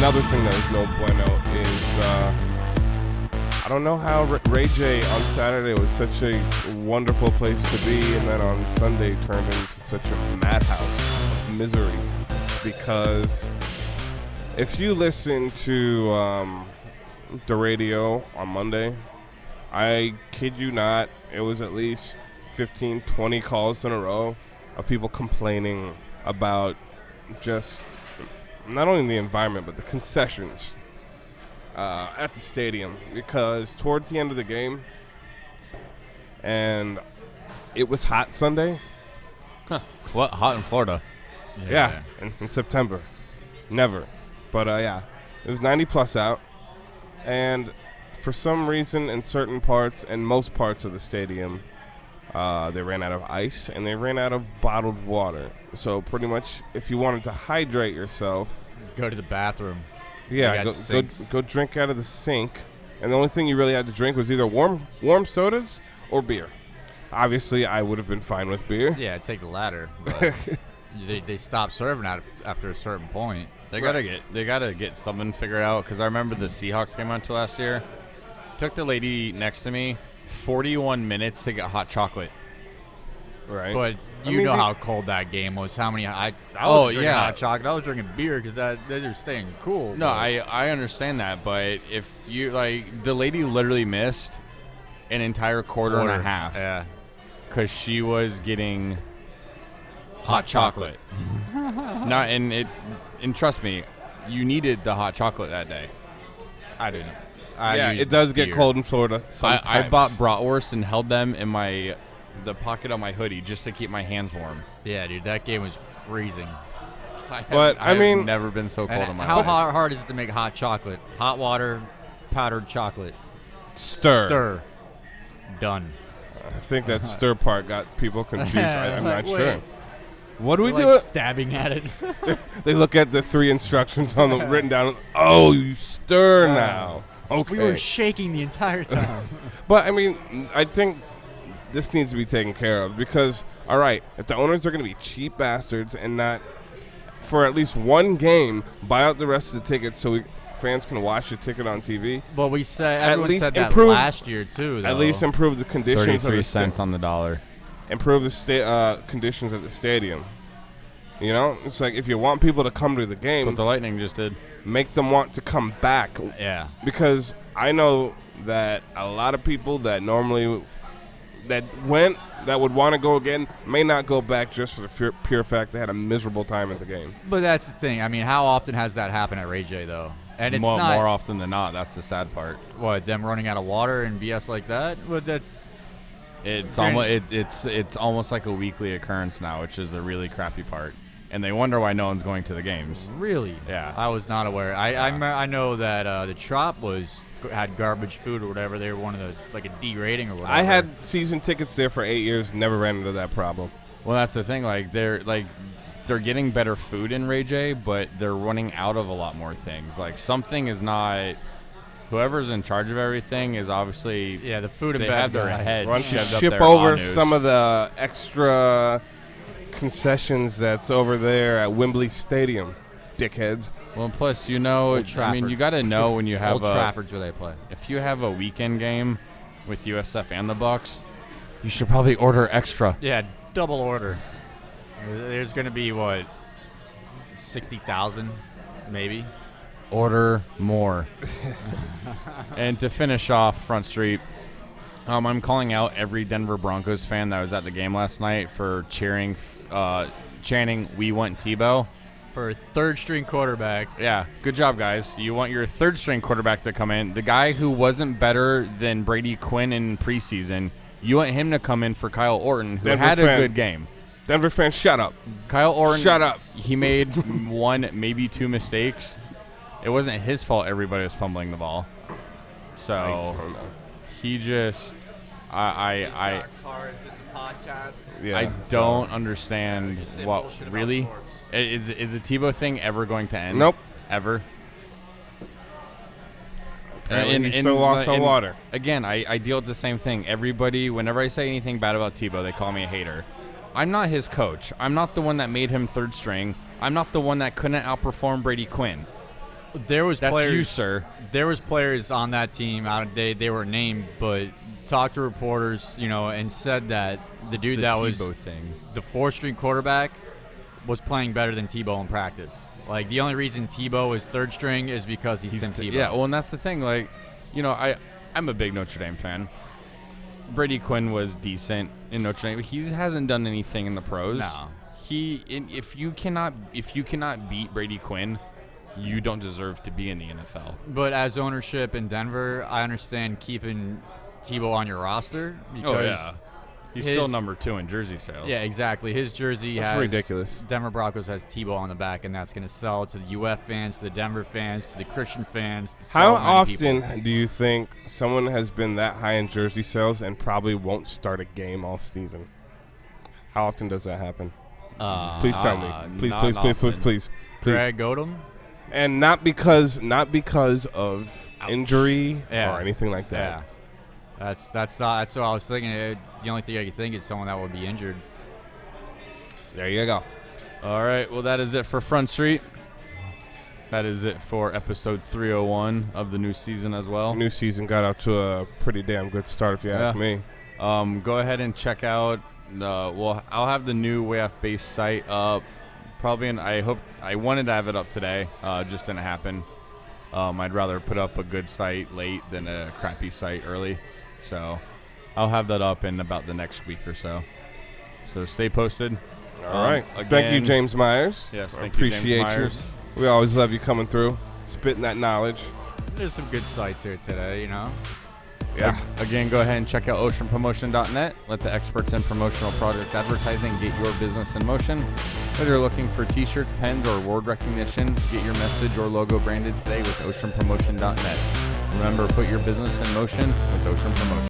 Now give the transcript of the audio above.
another thing that was no bueno is I don't know how Ray J on Saturday was such a wonderful place to be, and then on Sunday turned into such a madhouse of misery. Because if you listen to the radio on Monday, I kid you not, it was at least 15, 20 calls in a row of people complaining about just not only the environment, but the concessions at the stadium. Because towards the end of the game, and it was hot Sunday. Huh. What? Hot in Florida? Yeah, in September. Never. But, yeah, it was 90-plus out. And for some reason, in certain parts and most parts of the stadium, they ran out of ice and they ran out of bottled water. So pretty much, if you wanted to hydrate yourself, go to the bathroom. Yeah, go drink out of the sink. And the only thing you really had to drink was either warm sodas or beer. Obviously, I would have been fine with beer. Yeah, take the latter. But they stopped serving after a certain point. They gotta get something figured out, because I remember the Seahawks game went to last year. Took the lady next to me 41 minutes to get hot chocolate. Right. But you know how cold that game was. How many? I was drinking hot chocolate. I was drinking beer because they're staying cool. No, I understand that, but if you the lady literally missed an entire quarter and a half. Yeah. Because she was getting hot chocolate. And trust me, you needed the hot chocolate that day. I didn't. It does get cold in Florida sometimes. I bought bratwurst and held them in the pocket of my hoodie just to keep my hands warm. Yeah, dude, that game was freezing. I've never been so cold in my life. How hard is it to make hot chocolate? Hot water, powdered chocolate. Stir. Done. I think that stir part got people confused. I'm not sure. What do we do? Stabbing at it. They look at the 3 instructions on the written down. Oh, you stir now. Okay. We were shaking the entire time. But, I think this needs to be taken care of because, all right, if the owners are going to be cheap bastards and not, for at least one game, buy out the rest of the tickets so fans can watch the ticket on TV. Well, everyone said that last year, too, though. At least improve the conditions. 33 cents on the dollar. Improve the conditions at the stadium. You know? It's like if you want people to come to the game. That's what the Lightning just did. Make them want to come back. Yeah. Because I know that a lot of people that normally that would want to go again may not go back just for the pure fact they had a miserable time at the game. But that's the thing. How often has that happened at Ray J, though? And it's more often than not. That's the sad part. What, them running out of water and BS like that? Well, it's almost like a weekly occurrence now, which is the really crappy part. And they wonder why no one's going to the games. Really? Yeah. I was not aware. I know that the Trop had garbage food or whatever. They were one of the a D rating or whatever. I had season tickets there for 8 years. Never ran into that problem. Well, that's the thing. They're getting better food in Ray J, but they're running out of a lot more things. Something is not. Whoever's in charge of everything is obviously the food and they bad have their guy. head Why don't you shoved up ship their over anus. some of the extra concessions that's over there at Wembley Stadium, dickheads. Well, plus you got to know when you have Old Trafford's where they play. If you have a weekend game with USF and the Bucks, you should probably order extra. Yeah, double order. There's going to be 60,000 maybe. Order more. And to finish off Front Street, I'm calling out every Denver Broncos fan that was at the game last night for chanting, "We want Tebow." For a third-string quarterback. Yeah, good job, guys. You want your third-string quarterback to come in. The guy who wasn't better than Brady Quinn in preseason, you want him to come in for Kyle Orton, who had a good game. Denver fans, shut up. Kyle Orton, shut up. He made 1, maybe 2 mistakes. It wasn't his fault everybody was fumbling the ball. So he just I it's a podcast. Yeah, I don't understand what really is the Tebow thing ever going to end? Nope. Ever. Apparently he still walks on water. Again, I deal with the same thing. Everybody, whenever I say anything bad about Tebow, they call me a hater. I'm not his coach. I'm not the one that made him third string. I'm not the one that couldn't outperform Brady Quinn. That's players, you, sir. There was players on that team. They were named, but talked to reporters, and said that the dude that was the 4th-string quarterback was playing better than Tebow in practice. Like, the only reason Tebow is 3rd string is because he's Tim Tebow. Yeah, well, and that's the thing. Like, I'm a big Notre Dame fan. Brady Quinn was decent in Notre Dame. He hasn't done anything in the pros. No. If you cannot beat Brady Quinn, you don't deserve to be in the NFL. But as ownership in Denver, I understand keeping Tebow on your roster because he's still number 2 in jersey sales. Yeah, exactly. His jersey that's has ridiculous. Denver Broncos has Tebow on the back, and that's going to sell to the UF fans, to the Denver fans, to the Christian fans. To How often do you think someone has been that high in jersey sales and probably won't start a game all season? How often does that happen? Please tell me. Please. Greg Odom? And not because of injury or anything like that. Yeah. That's what I was thinking. The only thing I could think is someone that would be injured. There you go. All right. Well, that is it for Front Street. That is it for episode 301 of the new season as well. New season got out to a pretty damn good start, if you ask me. Go ahead and check out. I'll have the new Way Off Base site up. Probably, I wanted to have it up today. Just didn't happen. I'd rather put up a good site late than a crappy site early. So I'll have that up in about the next week or so. So stay posted. All right. Again, thank you, James Myers. Yes, thank you, James Myers. We always love you coming through, spitting that knowledge. There's some good sites here today, Yeah. Again, go ahead and check out oceanpromotion.net. Let the experts in promotional product advertising get your business in motion. Whether you're looking for t-shirts, pens, or award recognition, get your message or logo branded today with oceanpromotion.net. Remember, put your business in motion with Ocean Promotion.